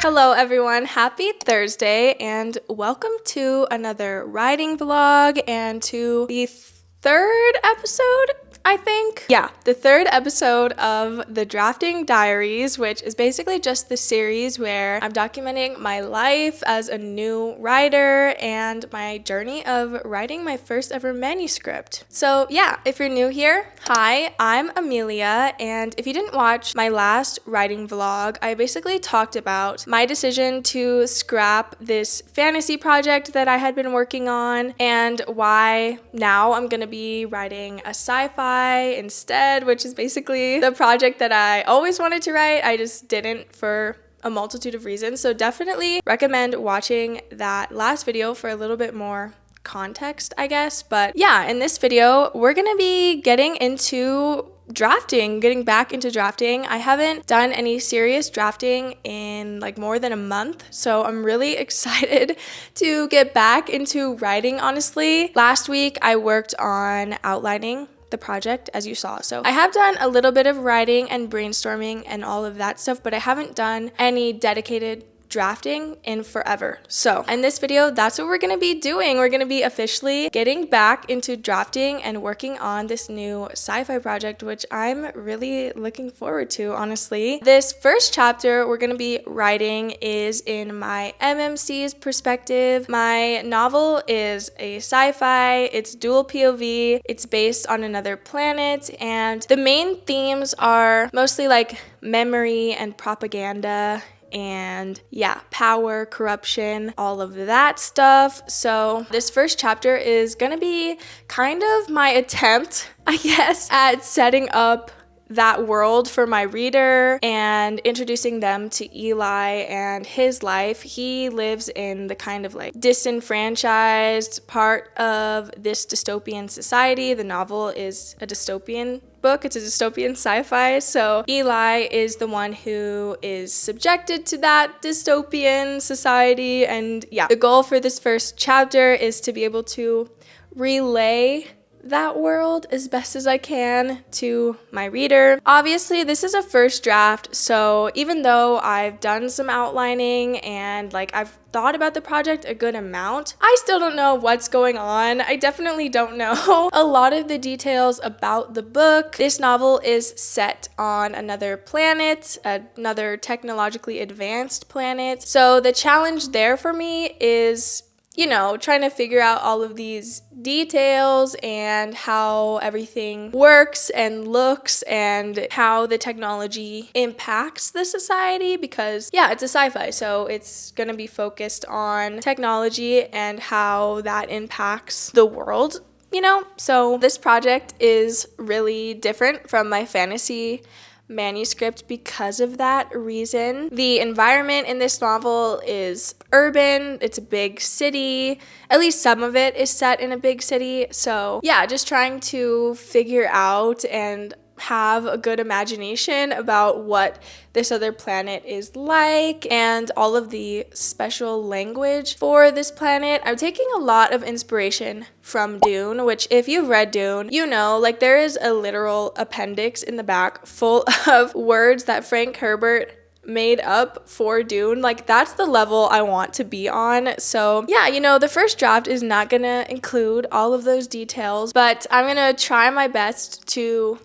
Hello everyone, happy Thursday and welcome to another writing vlog and to the third episode, I think. Yeah, the third episode of the Drafting Diaries, which is basically just the series where I'm documenting my life as a new writer and my journey of writing my first ever manuscript. So yeah, if you're new here, hi, I'm Amelia, and if you didn't watch my last writing vlog, I basically talked about my decision to scrap this fantasy project that I had been working on and why now I'm gonna be writing a sci-fi instead, which is basically the project that I always wanted to write. I just didn't for a multitude of reasons. So definitely recommend watching that last video for a little bit more context, I guess. But yeah, in this video, we're gonna be getting back into drafting. I haven't done any serious drafting in like more than a month, so I'm really excited to get back into writing, honestly. Last week, I worked on outlining the project, as you saw. So I have done a little bit of writing and brainstorming and all of that stuff, but I haven't done any dedicated drafting in forever. So in this video, that's what we're gonna be doing. We're gonna be officially getting back into drafting and working on this new sci-fi project, which I'm really looking forward to, honestly. This first chapter we're gonna be writing is in my MMC's perspective. My novel is a sci-fi, it's dual POV, it's based on another planet, and the main themes are mostly like memory and propaganda and yeah, power, corruption, all of that stuff. So this first chapter is gonna be kind of my attempt, I guess, at setting up that world for my reader and introducing them to Eli and his life. He lives in the kind of like disenfranchised part of this dystopian society. The novel is a dystopian book. It's a dystopian sci-fi. So Eli is the one who is subjected to that dystopian society. And yeah, the goal for this first chapter is to be able to relay that world as best as I can to my reader. Obviously, this is a first draft, so even though I've done some outlining and like I've thought about the project a good amount, I still don't know what's going on. I definitely don't know a lot of the details about the book. This novel is set on another planet, another technologically advanced planet. So the challenge there for me is, you know, trying to figure out all of these details and how everything works and looks and how the technology impacts the society, because yeah, it's a sci-fi, so it's gonna be focused on technology and how that impacts the world, you know? So this project is really different from my fantasy manuscript because of that reason. The environment in this novel is urban, it's a big city, at least some of it is set in a big city. So yeah, just trying to figure out and have a good imagination about what this other planet is like and all of the special language for this planet. I'm taking a lot of inspiration from Dune, which if you've read Dune, you know, like there is a literal appendix in the back full of words that Frank Herbert made up for Dune. Like that's the level I want to be on. So yeah, you know, the first draft is not gonna include all of those details, but I'm gonna try my best to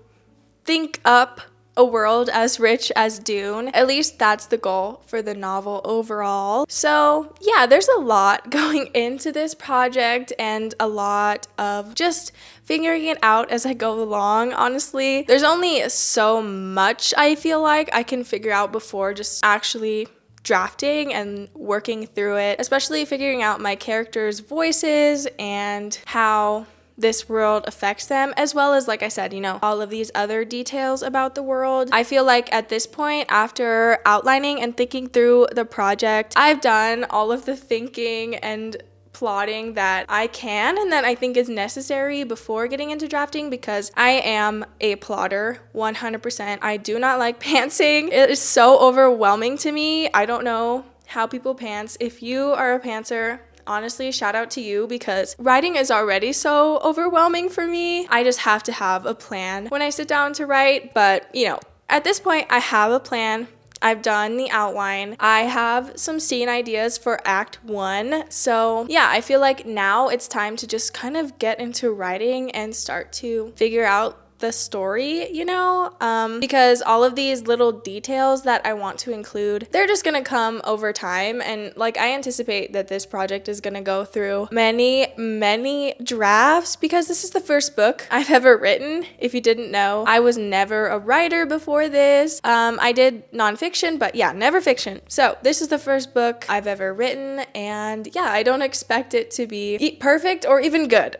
think up a world as rich as Dune. At least that's the goal for the novel overall. So yeah, there's a lot going into this project and a lot of just figuring it out as I go along. Honestly, there's only so much I feel like I can figure out before just actually drafting and working through it, especially figuring out my characters' voices and how this world affects them, as well as, like I said, you know, all of these other details about the world. I feel like at this point, after outlining and thinking through the project, I've done all of the thinking and plotting that I can and that I think is necessary before getting into drafting, because I am a plotter 100%. I do not like pantsing. It is so overwhelming to me. I don't know how people pants. If you are a pantser, honestly, shout out to you, because writing is already so overwhelming for me. I just have to have a plan when I sit down to write. But, you know, at this point, I have a plan. I've done the outline. I have some scene ideas for Act 1. So yeah, I feel like now it's time to just kind of get into writing and start to figure out the story, because all of these little details that I want to include, they're just gonna come over time. And like, I anticipate that this project is gonna go through many drafts because this is the first book I've ever written. If you didn't know, I was never a writer before this. I did nonfiction, but yeah, never fiction. So this is the first book I've ever written, and yeah, I don't expect it to be perfect or even good.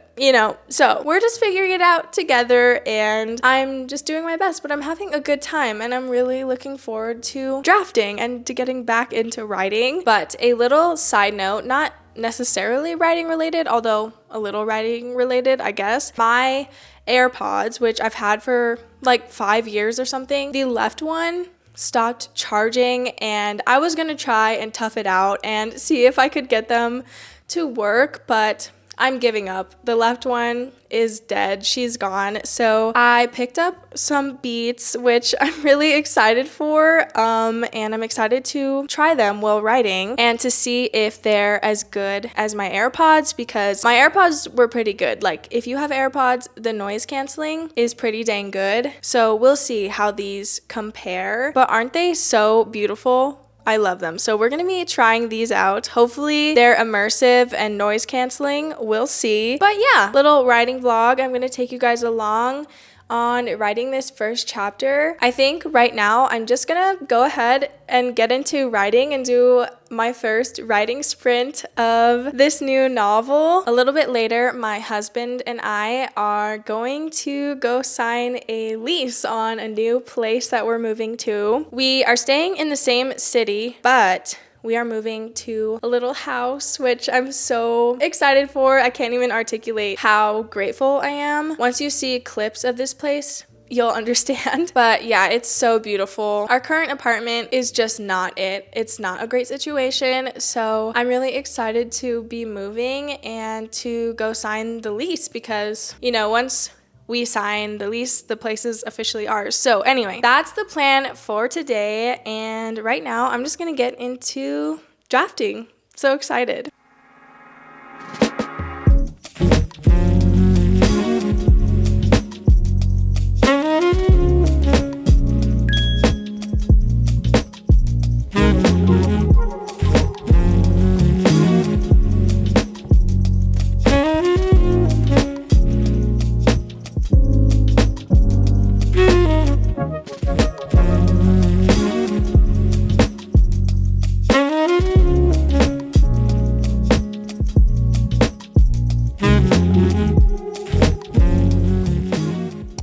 So we're just figuring it out together, and I'm just doing my best, but I'm having a good time, and I'm really looking forward to drafting and to getting back into writing. But a little side note, not necessarily writing related, although a little writing related, I guess. My AirPods, which I've had for like 5 years or something, the left one stopped charging, and I was gonna try and tough it out and see if I could get them to work, but I'm giving up. The left one is dead. She's gone. So I picked up some beats, which I'm really excited for. And I'm excited to try them while writing and to see if they're as good as my AirPods, because my AirPods were pretty good. Like, if you have AirPods, the noise canceling is pretty dang good. So we'll see how these compare. But aren't they so beautiful? I love them. So we're going to be trying these out. Hopefully they're immersive and noise canceling. We'll see. But yeah, little writing vlog. I'm going to take you guys along on writing this first chapter. I think right now I'm just gonna go ahead and get into writing and do my first writing sprint of this new novel. A little bit later, my husband and I are going to go sign a lease on a new place that we're moving to. We are staying in the same city, but we are moving to a little house, which I'm so excited for. I can't even articulate how grateful I am. Once you see clips of this place, you'll understand. But yeah, it's so beautiful. Our current apartment is just not it. It's not a great situation. So I'm really excited to be moving and to go sign the lease because, once we sign the lease, the place is officially ours. So anyway, that's the plan for today. And right now I'm just gonna get into drafting. So excited.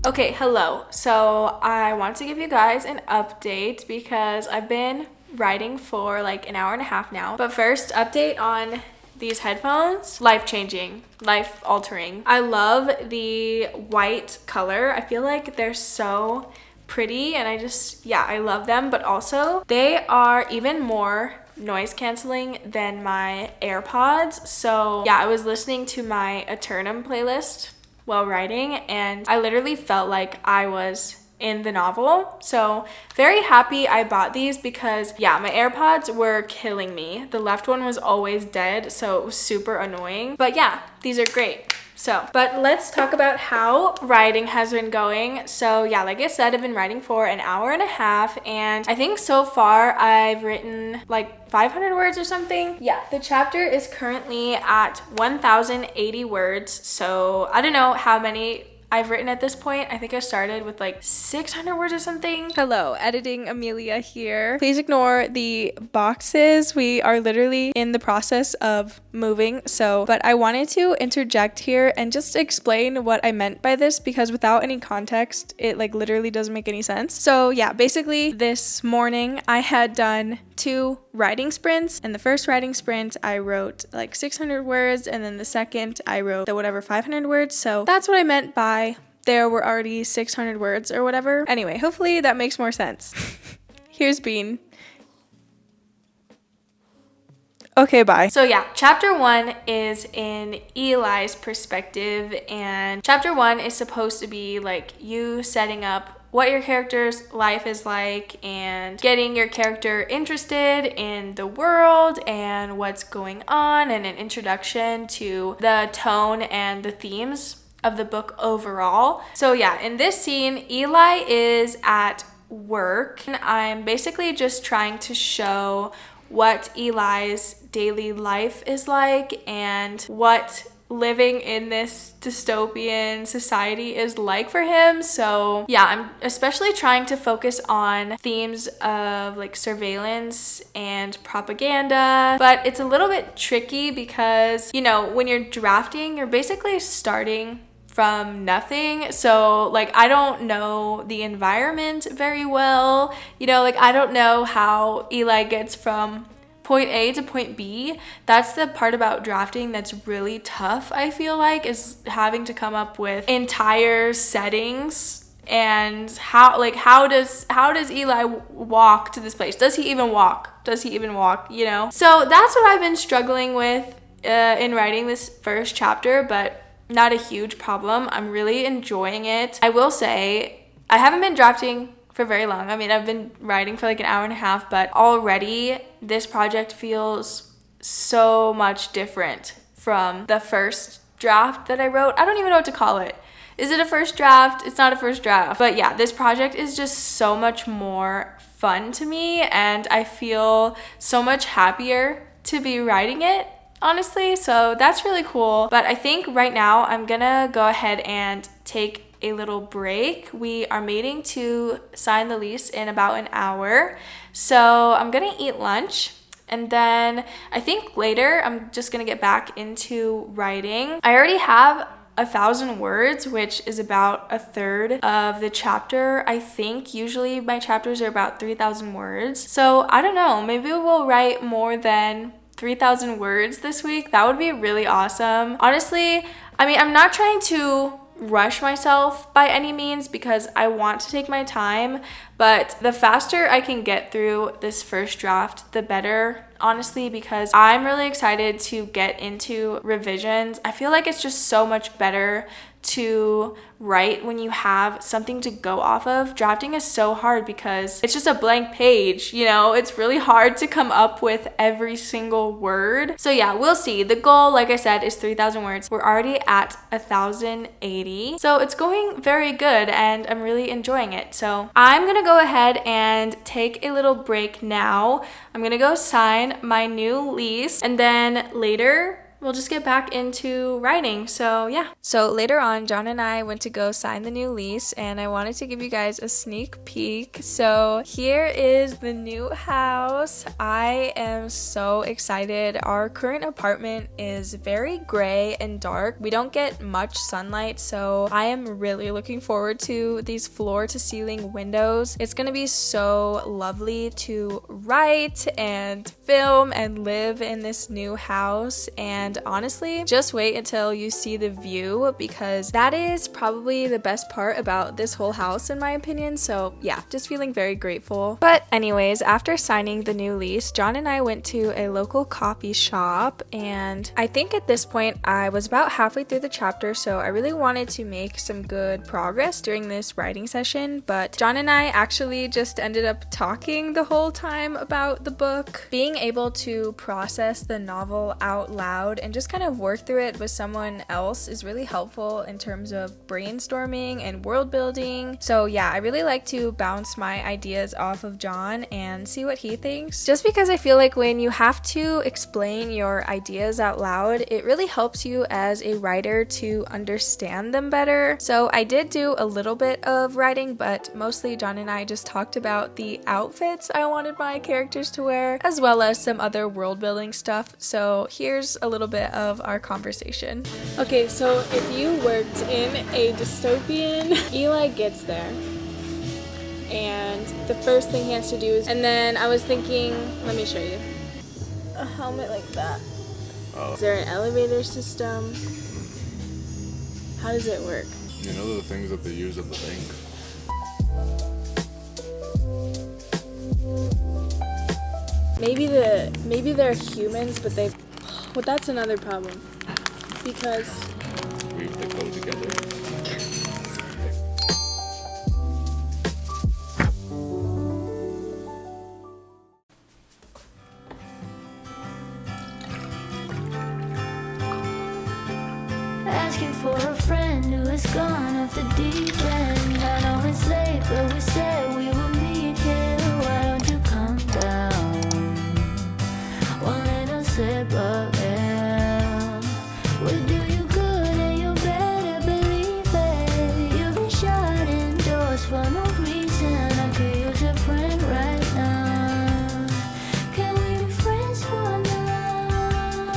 Okay, hello. So I want to give you guys an update because I've been writing for like an hour and a half now. But first, update on these headphones. Life-changing, life-altering. I love the white color. I feel like they're so pretty and I love them. But also, they are even more noise canceling than my AirPods. So yeah, I was listening to my Eternum playlist while writing, and I literally felt like I was in the novel. So very happy I bought these because yeah, my AirPods were killing me. The left one was always dead, so it was super annoying. But yeah, these are great. But let's talk about how writing has been going. So yeah, like I said, I've been writing for an hour and a half, and I think so far I've written like 500 words or something. Yeah, the chapter is currently at 1,080 words. So I don't know how many I've written at this point. I think I started with like 600 words or something. Hello, editing Amelia here. Please ignore the boxes. We are literally in the process of moving. But I wanted to interject here and just explain what I meant by this because without any context, it like literally doesn't make any sense. So yeah, basically this morning I had done 2 writing sprints. In the first writing sprint, I wrote like 600 words, and then the second I wrote the whatever 500 words. So that's what I meant by there were already 600 words or whatever. Anyway, hopefully that makes more sense. Here's Bean. Okay, bye. So yeah, chapter 1 is in Eli's perspective, and chapter 1 is supposed to be like you setting up what your character's life is like and getting your character interested in the world and what's going on, and an introduction to the tone and the themes of the book overall. So yeah, in this scene, Eli is at work. I'm basically just trying to show what Eli's daily life is like and what living in this dystopian society is like for him. So yeah, I'm especially trying to focus on themes of like surveillance and propaganda, but it's a little bit tricky because, you know, when you're drafting, you're basically starting from nothing. So like, I don't know the environment very well, you know, like I don't know how Eli gets from point A to point B. That's the part about drafting that's really tough, I feel like, is having to come up with entire settings and how does Eli walk to this place? Does he even walk, you know? So that's what I've been struggling with in writing this first chapter, but not a huge problem. I'm really enjoying it. I will say I haven't been drafting for very long. I mean, I've been writing for like an hour and a half, but already this project feels so much different from the first draft that I wrote. I don't even know what to call it. Is it a first draft? It's not a first draft. But yeah, this project is just so much more fun to me, and I feel so much happier to be writing it, honestly. So that's really cool. But I think right now I'm gonna go ahead and take a little break. We are meeting to sign the lease in about an hour. So I'm gonna eat lunch, and then I think later I'm just gonna get back into writing. I already have 1,000 words, which is about a third of the chapter. I think usually my chapters are about 3,000 words. So I don't know, maybe we'll write more than 3,000 words this week. That would be really awesome. Honestly, I mean, I'm not trying to rush myself by any means because I want to take my time, but the faster I can get through this first draft, the better, honestly, because I'm really excited to get into revisions. I feel like it's just so much better to write when you have something to go off of. Drafting is so hard because it's just a blank page, you know? It's really hard to come up with every single word. So yeah, we'll see. The goal, like I said, is 3,000 words. We're already at 1,080. So it's going very good and I'm really enjoying it. So I'm gonna go ahead and take a little break now. I'm gonna go sign my new lease, and then later we'll just get back into writing. So yeah. So later on, John and I went to go sign the new lease, and I wanted to give you guys a sneak peek. So here is the new house. I am so excited. Our current apartment is very gray and dark. We don't get much sunlight, so I am really looking forward to these floor to ceiling windows. It's gonna be so lovely to write and film and live in this new house. And honestly, just wait until you see the view, because that is probably the best part about this whole house in my opinion. So yeah, just feeling very grateful. But anyways, after signing the new lease, John and I went to a local coffee shop, and I think at this point I was about halfway through the chapter, so I really wanted to make some good progress during this writing session. But John and I actually just ended up talking the whole time about the book. Being able to process the novel out loud and just kind of work through it with someone else is really helpful in terms of brainstorming and world building. So yeah, I really like to bounce my ideas off of John and see what he thinks, just because I feel like when you have to explain your ideas out loud, it really helps you as a writer to understand them better. So I did do a little bit of writing, but mostly John and I just talked about the outfits I wanted my characters to wear, as well as some other world building stuff. So here's a little bit of our conversation. Okay, so if you worked in a dystopian, Eli gets there, and the first thing he has to do is, and then I was thinking, let me show you, a helmet like that. Is there an elevator system? How does it work? You know the things that they use at the bank? Maybe they're humans, but well, that's another problem, because They go together. asking for a friend who is gone off the deep end. I know it's late, but we said we would meet here. Why don't you come down? One little sip of air would do you good, and you better believe it. You've been shut indoors for no reason. I could use a friend right now. Can we be friends for now?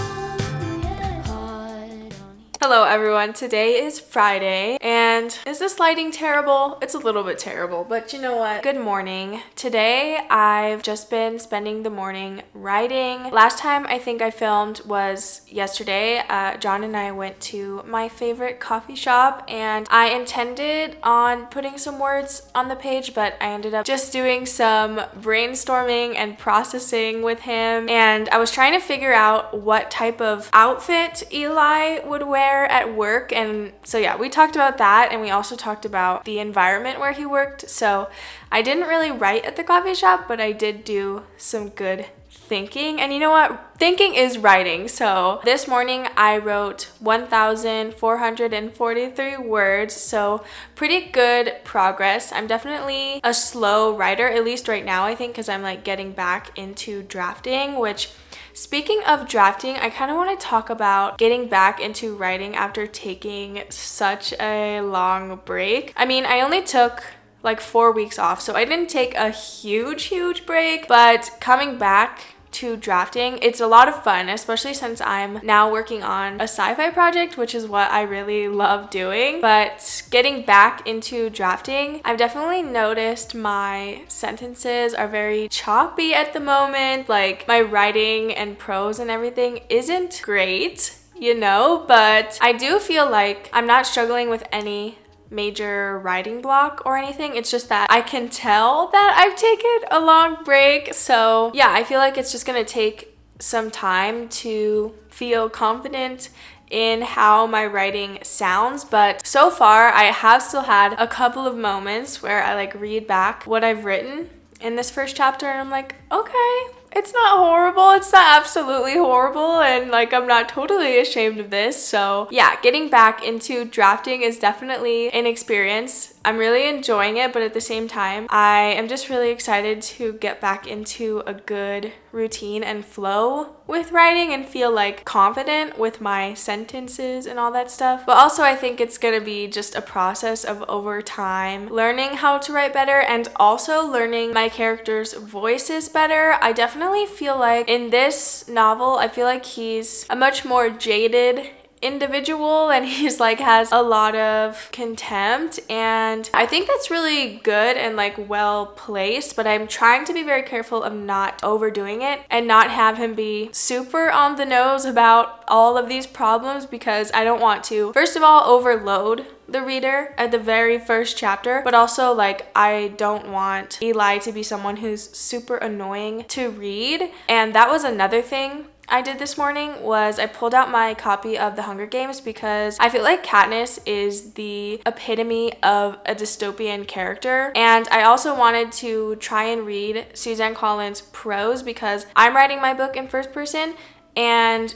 Yeah. Hard on Hello everyone, today is Friday, and is this lighting terrible? It's a little bit terrible, but you know what? Good morning. Today I've just been spending the morning writing. Last time I think I filmed was yesterday. John and I went to my favorite coffee shop, and I intended on putting some words on the page, but I ended up just doing some brainstorming and processing with him, and I was trying to figure out what type of outfit Eli would wear at work. And so yeah, we talked about that, and we also talked about the environment where he worked. So I didn't really write at the coffee shop, but I did do some good thinking. And you know what? Thinking is writing. So this morning I wrote 1,443 words, so pretty good progress. I'm definitely a slow writer, at least right now, I think, because I'm like getting back into drafting, which, speaking of drafting, I kind of want to talk about getting back into writing after taking such a long break. I mean, I only took like 4 weeks off, so I didn't take a huge break, but coming back to drafting, it's a lot of fun, especially since I'm now working on a sci-fi project, which is what I really love doing. But getting back into drafting, I've definitely noticed my sentences are very choppy at the moment. Like, my writing and prose and everything isn't great, you know, but I do feel like I'm not struggling with any major writing block or anything. It's just that I can tell that I've taken a long break. So yeah, I feel like it's just gonna take some time to feel confident in how my writing sounds. But so far I have still had a couple of moments where I like read back what I've written in this first chapter, and I'm like, okay, it's not horrible. It's not absolutely horrible, and like I'm not totally ashamed of this. So yeah, getting back into drafting is definitely an experience. I'm really enjoying it, but at the same time, I am just really excited to get back into a good routine and flow with writing and feel like confident with my sentences and all that stuff. But also I think it's gonna be just a process of over time learning how to write better, and also learning my characters' voices better. I definitely feel like in this novel, I feel like he's a much more jaded individual, and he's like has a lot of contempt, and I think that's really good and like well placed. But I'm trying to be very careful of not overdoing it and not have him be super on the nose about all of these problems, because I don't want to, first of all, overload the reader at the very first chapter, but also like I don't want Eli to be someone who's super annoying to read. And that was another thing I did this morning, was I pulled out my copy of The Hunger Games, because I feel like Katniss is the epitome of a dystopian character. And I also wanted to try and read Suzanne Collins' prose, because I'm writing my book in first person, and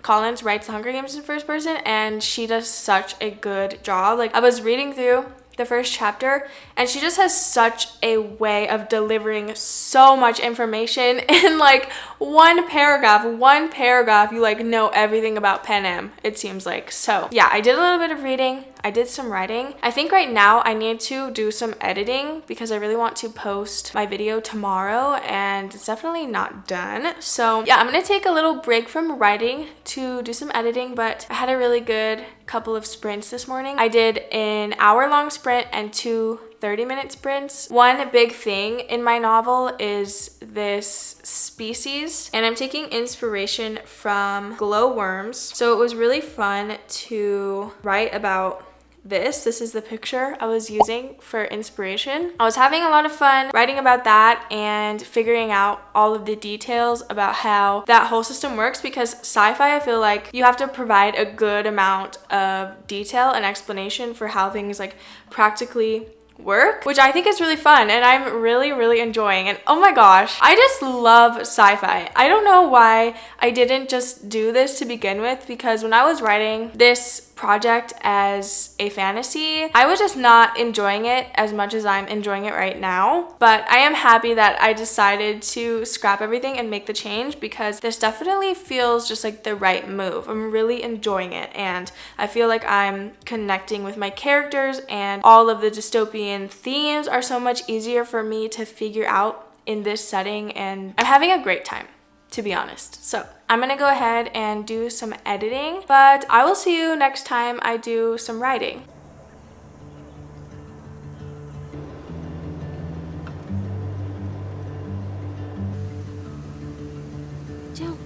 Collins writes The Hunger Games in first person, and she does such a good job. Like, I was reading through the first chapter, and she just has such a way of delivering so much information in like one paragraph. You like know everything about Panem, it seems like. So yeah, I did a little bit of reading, I did some writing. I think right now I need to do some editing, because I really want to post my video tomorrow, and it's definitely not done. So yeah, I'm gonna take a little break from writing to do some editing. But I had a really good couple of sprints this morning. I did an hour-long sprint and 2 30-minute sprints. One big thing in my novel is this species, and I'm taking inspiration from glowworms. So it was really fun to write about this. This is the picture I was using for inspiration. I was having a lot of fun writing about that and figuring out all of the details about how that whole system works, because sci-fi, I feel like you have to provide a good amount of detail and explanation for how things like practically work, which I think is really fun and I'm really enjoying. And oh my gosh, I just love sci-fi. I don't know why I didn't just do this to begin with, because when I was writing this project as a fantasy, I was just not enjoying it as much as I'm enjoying it right now. But I am happy that I decided to scrap everything and make the change, because this definitely feels just like the right move. I'm really enjoying it and I feel like I'm connecting with my characters, and all of the dystopian themes are so much easier for me to figure out in this setting, and I'm having a great time, to be honest. So I'm gonna go ahead and do some editing, but I will see you next time I do some writing. Joe.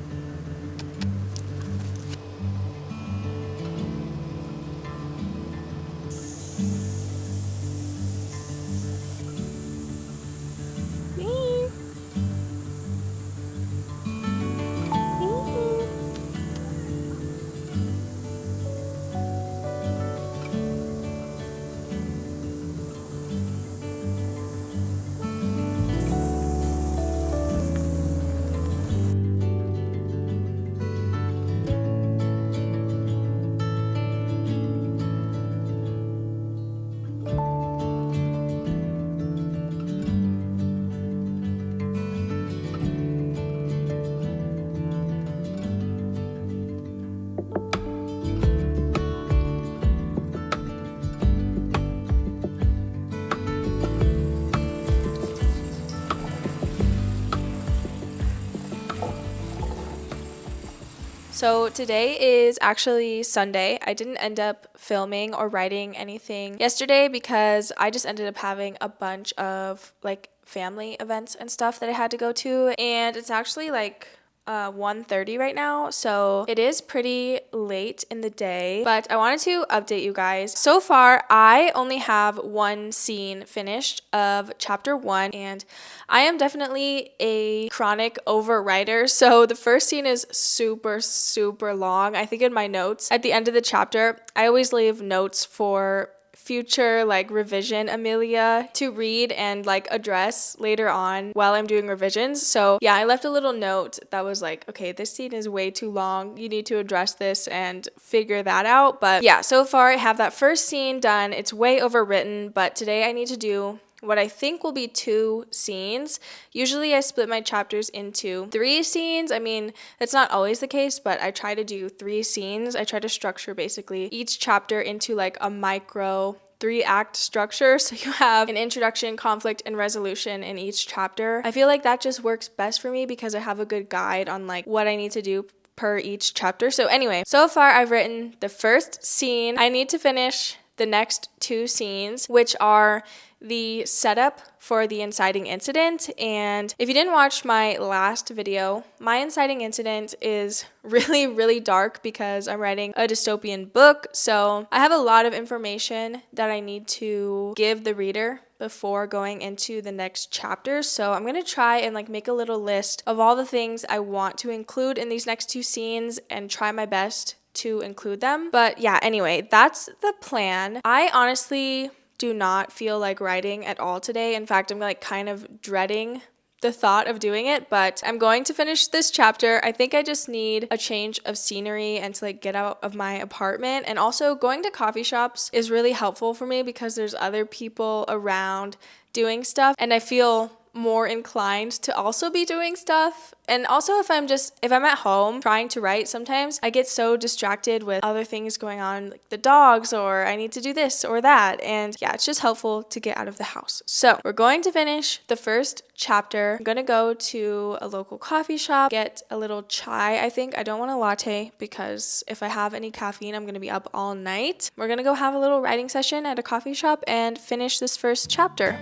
So today is actually Sunday. I didn't end up filming or writing anything yesterday because I just ended up having a bunch of like family events and stuff that I had to go to, and it's actually like 1:30 right now, so it is pretty late in the day, but I wanted to update you guys. So far, I only have one scene finished of chapter 1, and I am definitely a chronic overwriter, so the first scene is super long. I think in my notes at the end of the chapter, I always leave notes for future like revision Amelia to read and like address later on while I'm doing revisions. So yeah, I left a little note that was like, okay, this scene is way too long, you need to address this and figure that out. But yeah, so far I have that first scene done. It's way overwritten, but today I need to do what I think will be 2 scenes. Usually I split my chapters into 3 scenes. I mean, that's not always the case, but I try to do 3 scenes. I try to structure basically each chapter into like a micro 3-act structure, so you have an introduction, conflict, and resolution in each chapter. I feel like that just works best for me because I have a good guide on like what I need to do per each chapter. So anyway, so far I've written the first scene. I need to finish the next 2 scenes, which are the setup for the inciting incident. And if you didn't watch my last video, my inciting incident is really dark because I'm writing a dystopian book. So I have a lot of information that I need to give the reader before going into the next chapter. So I'm going to try and like make a little list of all the things I want to include in these next 2 scenes and try my best to include them. But yeah, anyway, that's the plan. I honestly do not feel like writing at all today. In fact, I'm like kind of dreading the thought of doing it, but I'm going to finish this chapter. I think I just need a change of scenery and to like get out of my apartment. And also going to coffee shops is really helpful for me because there's other people around doing stuff and I feel more inclined to also be doing stuff. And also if I'm at home trying to write, sometimes I get so distracted with other things going on, like the dogs, or I need to do this or that. And yeah, it's just helpful to get out of the house. So we're going to finish the first chapter. I'm gonna go to a local coffee shop, get a little chai. I think I don't want a latte because if I have any caffeine, I'm gonna be up all night. We're gonna go have a little writing session at a coffee shop and finish this first chapter.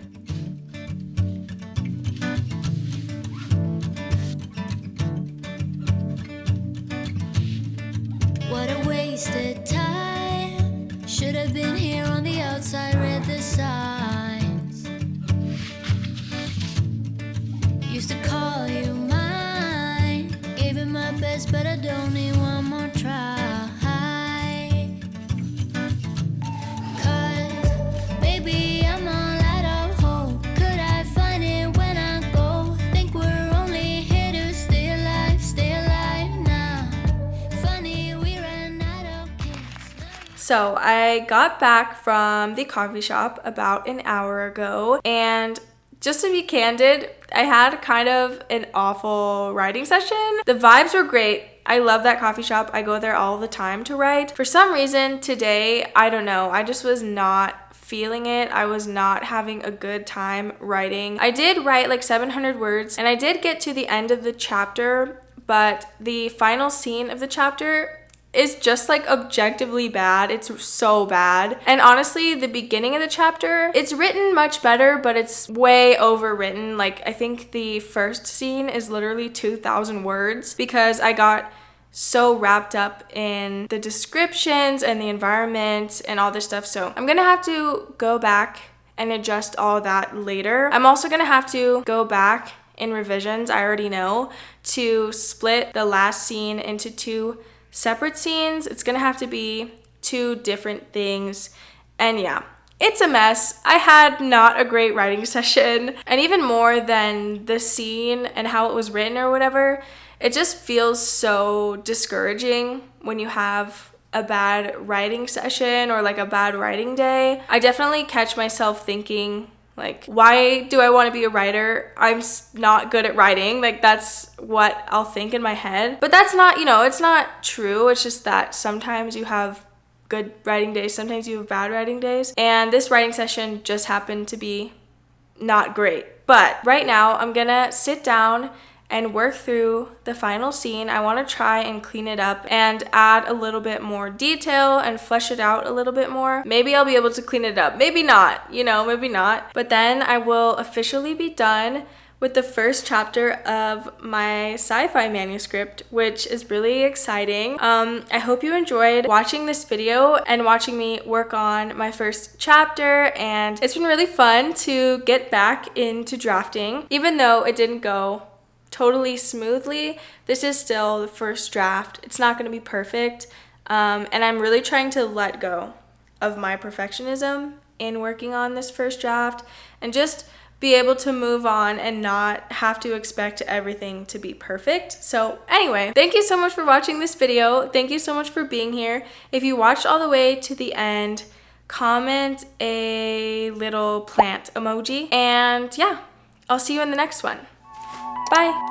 What a wasted time. Should have been here on the outside, read the signs. Used to call you mine. Gave it my best, but I don't need one more try. 'Cause baby, I'm all out. So I got back from the coffee shop about an hour ago, and just to be candid, I had kind of an awful writing session. The vibes were great. I love that coffee shop. I go there all the time to write. For some reason today, I don't know, I just was not feeling it. I was not having a good time writing. I did write like 700 words, and I did get to the end of the chapter, but the final scene of the chapter is just like objectively bad. It's so bad. And honestly, the beginning of the chapter, it's written much better, but it's way overwritten. Like, I think the first scene is literally 2,000 words because I got so wrapped up in the descriptions and the environment and all this stuff. So I'm gonna have to go back and adjust all that later. I'm also gonna have to go back in revisions, I already know, to split the last scene into 2 separate scenes. It's gonna have to be 2 different things. And yeah, it's a mess. I had not a great writing session. And even more than the scene and how it was written or whatever, it just feels so discouraging when you have a bad writing session or like a bad writing day. I definitely catch myself thinking, like, why do I want to be a writer? I'm not good at writing. Like, that's what I'll think in my head. But that's not, it's not true. It's just that sometimes you have good writing days, sometimes you have bad writing days. And this writing session just happened to be not great. But right now, I'm gonna sit down and work through the final scene. I want to try and clean it up and add a little bit more detail and flesh it out a little bit more. Maybe I'll be able to clean it up. Maybe not, maybe not. But then I will officially be done with the first chapter of my sci-fi manuscript, which is really exciting. I hope you enjoyed watching this video and watching me work on my first chapter, and it's been really fun to get back into drafting. Even though it didn't go totally smoothly, this is still the first draft. It's not going to be perfect, and I'm really trying to let go of my perfectionism in working on this first draft and just be able to move on and not have to expect everything to be perfect. So anyway, thank you so much for watching this video. Thank you so much for being here. If you watched all the way to the end, comment a little plant emoji, and yeah, I'll see you in the next one. Bye.